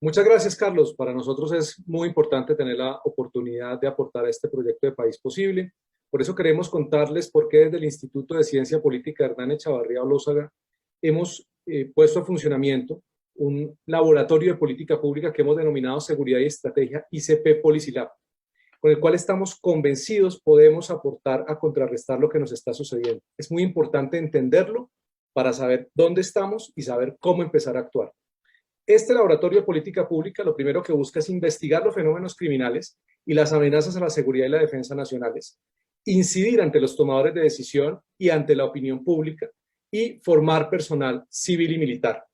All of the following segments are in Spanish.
Muchas gracias, Carlos. Para nosotros es muy importante tener la oportunidad de aportar a este proyecto de País Posible. Por eso queremos contarles por qué desde el Instituto de Ciencia Política Hernán Echavarría Olózaga hemos puesto a funcionamiento un laboratorio de política pública que hemos denominado Seguridad y Estrategia ICP Policy Lab, con el cual estamos convencidos podemos aportar a contrarrestar lo que nos está sucediendo. Es muy importante entenderlo para saber dónde estamos y saber cómo empezar a actuar. Este laboratorio de política pública lo primero que busca es investigar los fenómenos criminales y las amenazas a la seguridad y la defensa nacionales, incidir ante los tomadores de decisión y ante la opinión pública y formar personal civil y militar.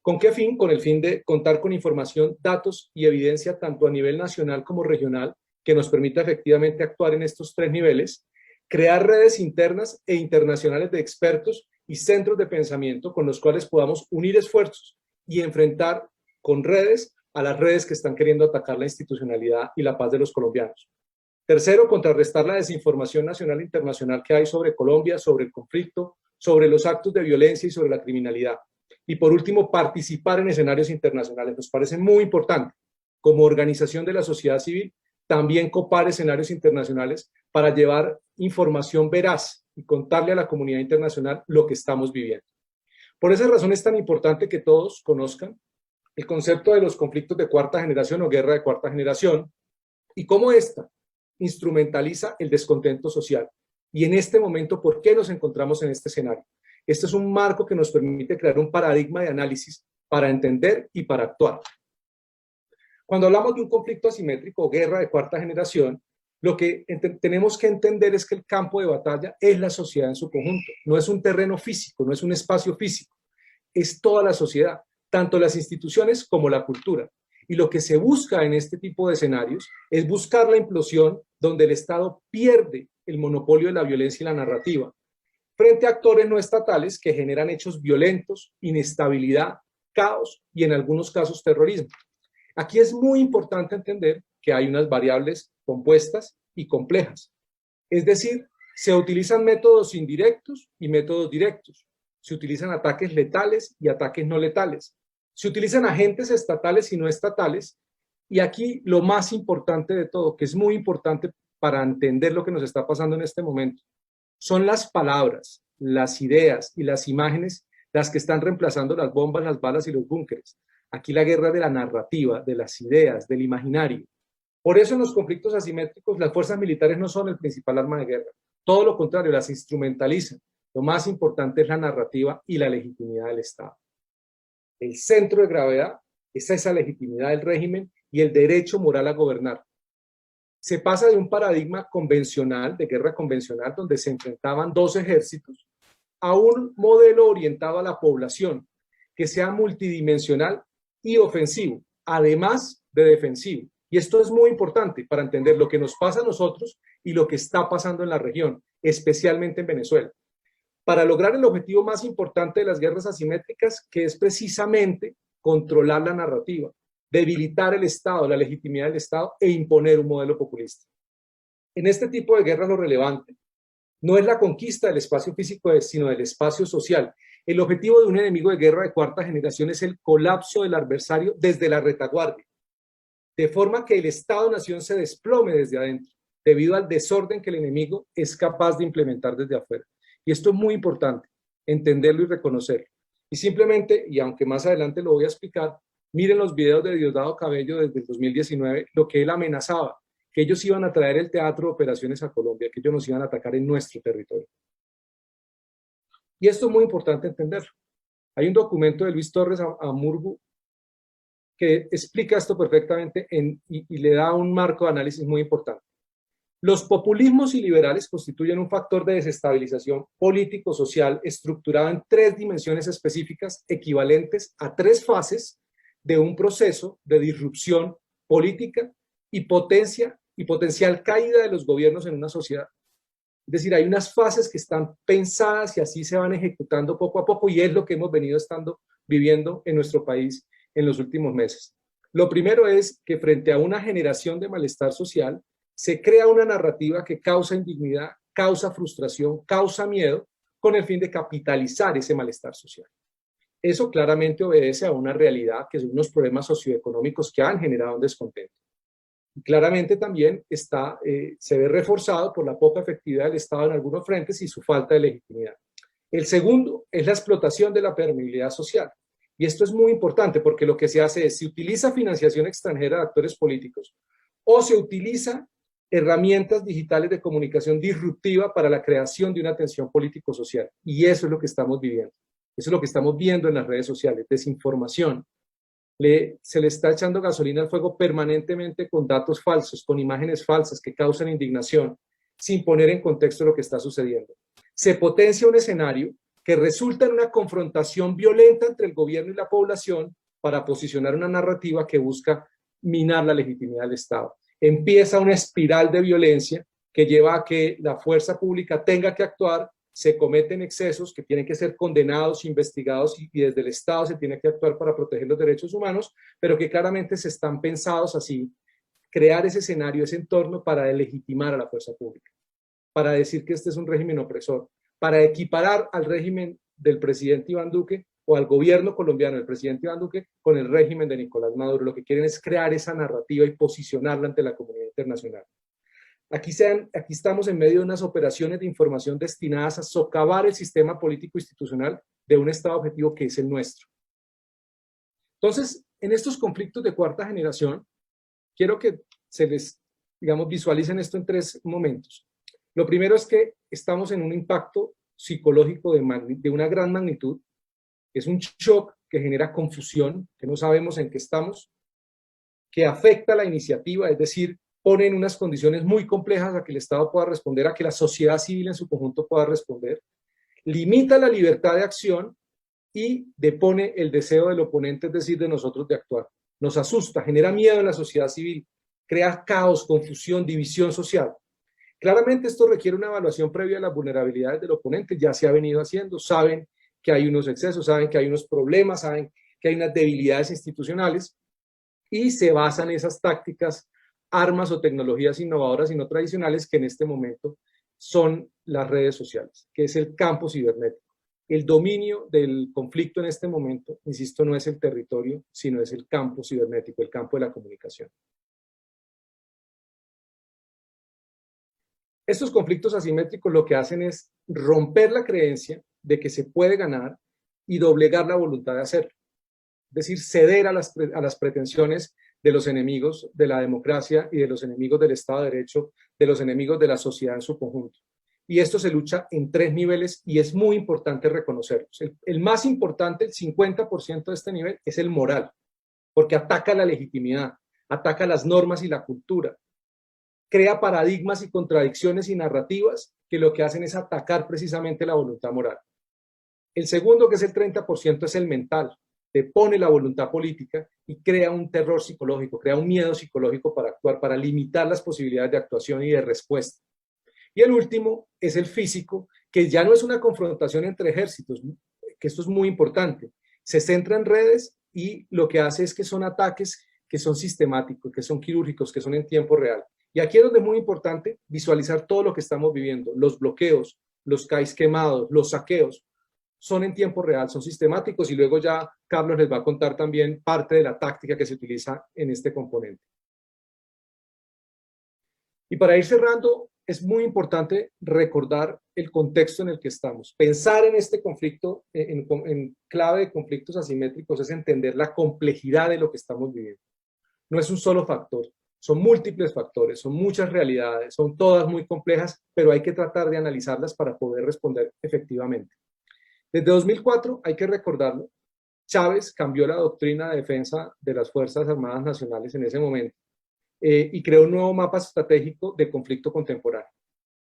¿Con qué fin? Con el fin de contar con información, datos y evidencia tanto a nivel nacional como regional que nos permita efectivamente actuar en estos tres niveles, crear redes internas e internacionales de expertos y centros de pensamiento con los cuales podamos unir esfuerzos y enfrentar con redes a las redes que están queriendo atacar la institucionalidad y la paz de los colombianos. Tercero, contrarrestar la desinformación nacional e internacional que hay sobre Colombia, sobre el conflicto, sobre los actos de violencia y sobre la criminalidad. Y por último, participar en escenarios internacionales. Nos parece muy importante, como organización de la sociedad civil, también copar escenarios internacionales para llevar información veraz y contarle a la comunidad internacional lo que estamos viviendo. Por esa razón es tan importante que todos conozcan el concepto de los conflictos de cuarta generación o guerra de cuarta generación y cómo esta instrumentaliza el descontento social. Y en este momento, ¿por qué nos encontramos en este escenario? Este es un marco que nos permite crear un paradigma de análisis para entender y para actuar. Cuando hablamos de un conflicto asimétrico o guerra de cuarta generación, lo que tenemos que entender es que el campo de batalla es la sociedad en su conjunto. No es un terreno físico, no es un espacio físico. Es toda la sociedad, tanto las instituciones como la cultura. Y lo que se busca en este tipo de escenarios es buscar la implosión donde el Estado pierde el monopolio de la violencia y la narrativa, frente a actores no estatales que generan hechos violentos, inestabilidad, caos y en algunos casos terrorismo. Aquí es muy importante entender que hay unas variables compuestas y complejas. Es decir, se utilizan métodos indirectos y métodos directos. Se utilizan ataques letales y ataques no letales. Se utilizan agentes estatales y no estatales. Y aquí lo más importante de todo, que es muy importante para entender lo que nos está pasando en este momento, son las palabras, las ideas y las imágenes las que están reemplazando las bombas, las balas y los búnkeres. Aquí la guerra de la narrativa, de las ideas, del imaginario. Por eso en los conflictos asimétricos las fuerzas militares no son el principal arma de guerra. Todo lo contrario, las instrumentalizan. Lo más importante es la narrativa y la legitimidad del Estado. El centro de gravedad es esa legitimidad del régimen y el derecho moral a gobernar. Se pasa de un paradigma convencional, de guerra convencional, donde se enfrentaban dos ejércitos, a un modelo orientado a la población, que sea multidimensional y ofensivo, además de defensivo. Y esto es muy importante para entender lo que nos pasa a nosotros y lo que está pasando en la región, especialmente en Venezuela. Para lograr el objetivo más importante de las guerras asimétricas, que es precisamente controlar la narrativa, debilitar el Estado, la legitimidad del Estado e imponer un modelo populista. En este tipo de guerra lo relevante no es la conquista del espacio físico, sino del espacio social. El objetivo de un enemigo de guerra de cuarta generación es el colapso del adversario desde la retaguardia, de forma que el Estado-nación se desplome desde adentro, debido al desorden que el enemigo es capaz de implementar desde afuera. Y esto es muy importante, entenderlo y reconocerlo. Y simplemente, y aunque más adelante lo voy a explicar, miren los videos de Diosdado Cabello desde el 2019, lo que él amenazaba, que ellos iban a traer el teatro de operaciones a Colombia, que ellos nos iban a atacar en nuestro territorio. Y esto es muy importante entenderlo. Hay un documento de Luis Torres Amurgu que explica esto perfectamente y le da un marco de análisis muy importante. Los populismos iliberales constituyen un factor de desestabilización político-social estructurado en tres dimensiones específicas equivalentes a tres fases de un proceso de disrupción política y potencial caída de los gobiernos en una sociedad. Es decir, hay unas fases que están pensadas y así se van ejecutando poco a poco y es lo que hemos venido viviendo en nuestro país en los últimos meses. Lo primero es que frente a una generación de malestar social, se crea una narrativa que causa indignidad, causa frustración, causa miedo, con el fin de capitalizar ese malestar social. Eso claramente obedece a una realidad que son unos problemas socioeconómicos que han generado un descontento. Y claramente también se ve reforzado por la poca efectividad del Estado en algunos frentes y su falta de legitimidad. El segundo es la explotación de la permeabilidad social. Y esto es muy importante porque lo que se hace es, se utiliza financiación extranjera de actores políticos o se utiliza herramientas digitales de comunicación disruptiva para la creación de una tensión político-social. Y eso es lo que estamos viviendo. Eso es lo que estamos viendo en las redes sociales, desinformación. Se le está echando gasolina al fuego permanentemente con datos falsos, con imágenes falsas que causan indignación, sin poner en contexto lo que está sucediendo. Se potencia un escenario que resulta en una confrontación violenta entre el gobierno y la población para posicionar una narrativa que busca minar la legitimidad del Estado. Empieza una espiral de violencia que lleva a que la fuerza pública tenga que actuar, se cometen excesos que tienen que ser condenados, investigados y desde el Estado se tiene que actuar para proteger los derechos humanos, pero que claramente se están pensados así, crear ese escenario, ese entorno para legitimar a la fuerza pública, para decir que este es un régimen opresor, para equiparar al régimen del presidente Iván Duque o al gobierno colombiano del presidente Iván Duque con el régimen de Nicolás Maduro. Lo que quieren es crear esa narrativa y posicionarla ante la comunidad internacional. Aquí estamos en medio de unas operaciones de información destinadas a socavar el sistema político institucional de un Estado objetivo que es el nuestro. Entonces, en estos conflictos de cuarta generación, quiero que se les, digamos, visualicen esto en tres momentos. Lo primero es que estamos en un impacto psicológico de una gran magnitud. Es un shock que genera confusión, que no sabemos en qué estamos, que afecta la iniciativa, es decir, pone en unas condiciones muy complejas a que el Estado pueda responder, a que la sociedad civil en su conjunto pueda responder, limita la libertad de acción y depone el deseo del oponente, es decir, de nosotros de actuar. Nos asusta, genera miedo en la sociedad civil, crea caos, confusión, división social. Claramente esto requiere una evaluación previa de las vulnerabilidades del oponente, ya se ha venido haciendo, saben que hay unos excesos, saben que hay unos problemas, saben que hay unas debilidades institucionales y se basan esas tácticas, armas o tecnologías innovadoras y no tradicionales que en este momento son las redes sociales, que es el campo cibernético. El dominio del conflicto en este momento, insisto, no es el territorio, sino es el campo cibernético, el campo de la comunicación. Estos conflictos asimétricos lo que hacen es romper la creencia de que se puede ganar y doblegar la voluntad de hacerlo. Es decir, ceder a las pretensiones de los enemigos de la democracia y de los enemigos del Estado de Derecho, de los enemigos de la sociedad en su conjunto. Y esto se lucha en tres niveles y es muy importante reconocerlos. El más importante, el 50% de este nivel, es el moral, porque ataca la legitimidad, ataca las normas y la cultura, crea paradigmas y contradicciones y narrativas que lo que hacen es atacar precisamente la voluntad moral. El segundo, que es el 30%, es el mental, depone la voluntad política y crea un terror psicológico, crea un miedo psicológico para actuar, para limitar las posibilidades de actuación y de respuesta. Y el último es el físico, que ya no es una confrontación entre ejércitos, que esto es muy importante. Se centra en redes y lo que hace es que son ataques que son sistemáticos, que son quirúrgicos, que son en tiempo real. Y aquí es donde es muy importante visualizar todo lo que estamos viviendo, los bloqueos, los CAIs quemados, los saqueos, son en tiempo real, son sistemáticos y luego ya Carlos les va a contar también parte de la táctica que se utiliza en este componente. Y para ir cerrando, es muy importante recordar el contexto en el que estamos. Pensar en este conflicto, en clave de conflictos asimétricos, es entender la complejidad de lo que estamos viviendo. No es un solo factor, son múltiples factores, son muchas realidades, son todas muy complejas, pero hay que tratar de analizarlas para poder responder efectivamente. Desde 2004, hay que recordarlo, Chávez cambió la doctrina de defensa de las Fuerzas Armadas Nacionales en ese momento y creó un nuevo mapa estratégico de conflicto contemporáneo.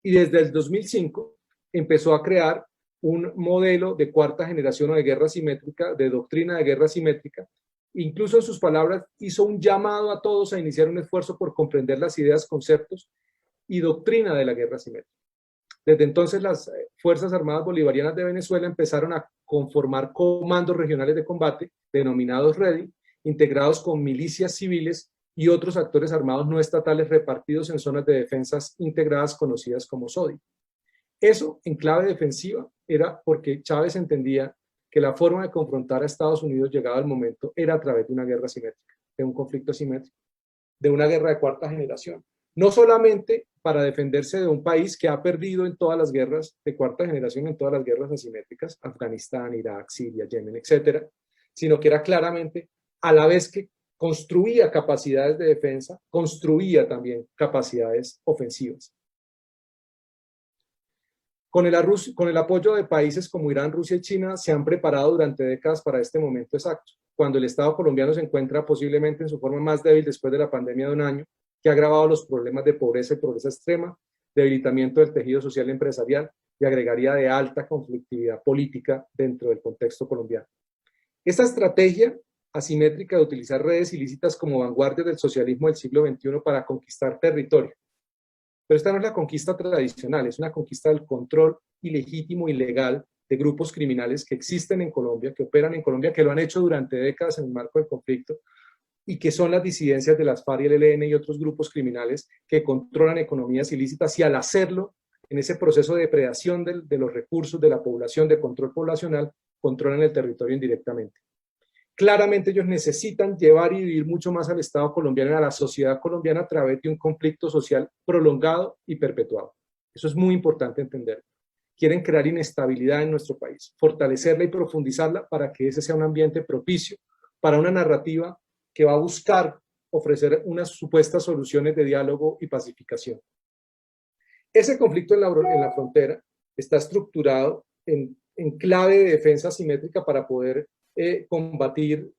Y desde el 2005 empezó a crear un modelo de cuarta generación o de guerra simétrica, de doctrina de guerra simétrica. Incluso en sus palabras hizo un llamado a todos a iniciar un esfuerzo por comprender las ideas, conceptos y doctrina de la guerra simétrica. Desde entonces las Fuerzas Armadas Bolivarianas de Venezuela empezaron a conformar comandos regionales de combate, denominados REDI, integrados con milicias civiles y otros actores armados no estatales repartidos en zonas de defensas integradas conocidas como SODI. Eso, en clave defensiva, era porque Chávez entendía que la forma de confrontar a Estados Unidos llegado el momento era a través de una guerra asimétrica, de un conflicto asimétrico, de una guerra de cuarta generación. No solamente para defenderse de un país que ha perdido en todas las guerras de cuarta generación, en todas las guerras asimétricas, Afganistán, Irak, Siria, Yemen, etcétera, sino que era claramente, a la vez que construía capacidades de defensa, construía también capacidades ofensivas. Con el apoyo de países como Irán, Rusia y China, se han preparado durante décadas para este momento exacto, cuando el Estado colombiano se encuentra posiblemente en su forma más débil después de la pandemia de un año, que ha agravado los problemas de pobreza y pobreza extrema, debilitamiento del tejido social y empresarial, y agregaría de alta conflictividad política dentro del contexto colombiano. Esta estrategia asimétrica de utilizar redes ilícitas como vanguardias del socialismo del siglo XXI para conquistar territorio. Pero esta no es la conquista tradicional, es una conquista del control ilegítimo y legal de grupos criminales que existen en Colombia, que operan en Colombia, que lo han hecho durante décadas en el marco del conflicto, y que son las disidencias de las FARC y el ELN y otros grupos criminales que controlan economías ilícitas, y al hacerlo, en ese proceso de depredación de los recursos de la población, de control poblacional, controlan el territorio indirectamente. Claramente ellos necesitan llevar y vivir mucho más al Estado colombiano y a la sociedad colombiana a través de un conflicto social prolongado y perpetuado. Eso es muy importante entender. Quieren crear inestabilidad en nuestro país, fortalecerla y profundizarla para que ese sea un ambiente propicio para una narrativa que va a buscar ofrecer unas supuestas soluciones de diálogo y pacificación. Ese conflicto en la frontera está estructurado en clave de defensa asimétrica para poder combatir,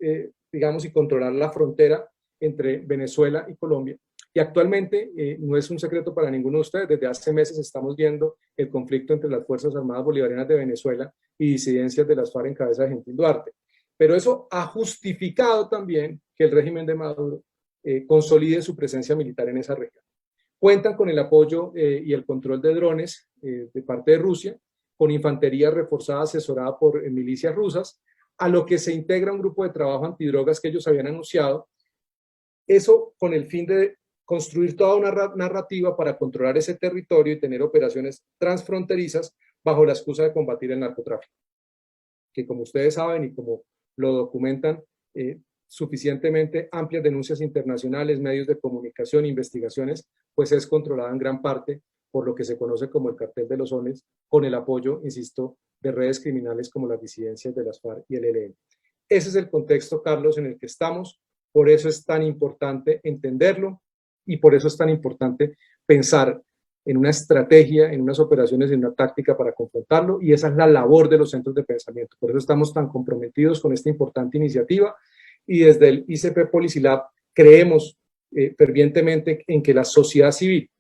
digamos, y controlar la frontera entre Venezuela y Colombia. Y actualmente, no es un secreto para ninguno de ustedes, desde hace meses estamos viendo el conflicto entre las Fuerzas Armadas Bolivarianas de Venezuela y disidencias de las FARC en cabeza de Gentil Duarte. Pero eso ha justificado también que el régimen de Maduro consolide su presencia militar en esa región. Cuentan con el apoyo y el control de drones de parte de Rusia, con infantería reforzada asesorada por milicias rusas, a lo que se integra un grupo de trabajo antidrogas que ellos habían anunciado, eso con el fin de construir toda una narrativa para controlar ese territorio y tener operaciones transfronterizas bajo la excusa de combatir el narcotráfico, que como ustedes saben y como lo documentan suficientemente amplias denuncias internacionales, medios de comunicación, investigaciones, pues es controlada en gran parte por lo que se conoce como el cartel de los sones, con el apoyo, insisto, de redes criminales como las disidencias de las FARC y el ELN. Ese es el contexto, Carlos, en el que estamos, por eso es tan importante entenderlo y por eso es tan importante pensar en una estrategia, en unas operaciones, en una táctica para confrontarlo, y esa es la labor de los centros de pensamiento. Por eso estamos tan comprometidos con esta importante iniciativa, y desde el ICP Policy Lab creemos fervientemente en que la sociedad civil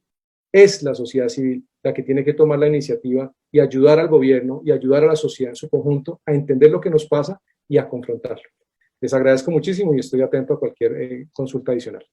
es la sociedad civil la que tiene que tomar la iniciativa y ayudar al gobierno y ayudar a la sociedad en su conjunto a entender lo que nos pasa y a confrontarlo. Les agradezco muchísimo y estoy atento a cualquier consulta adicional.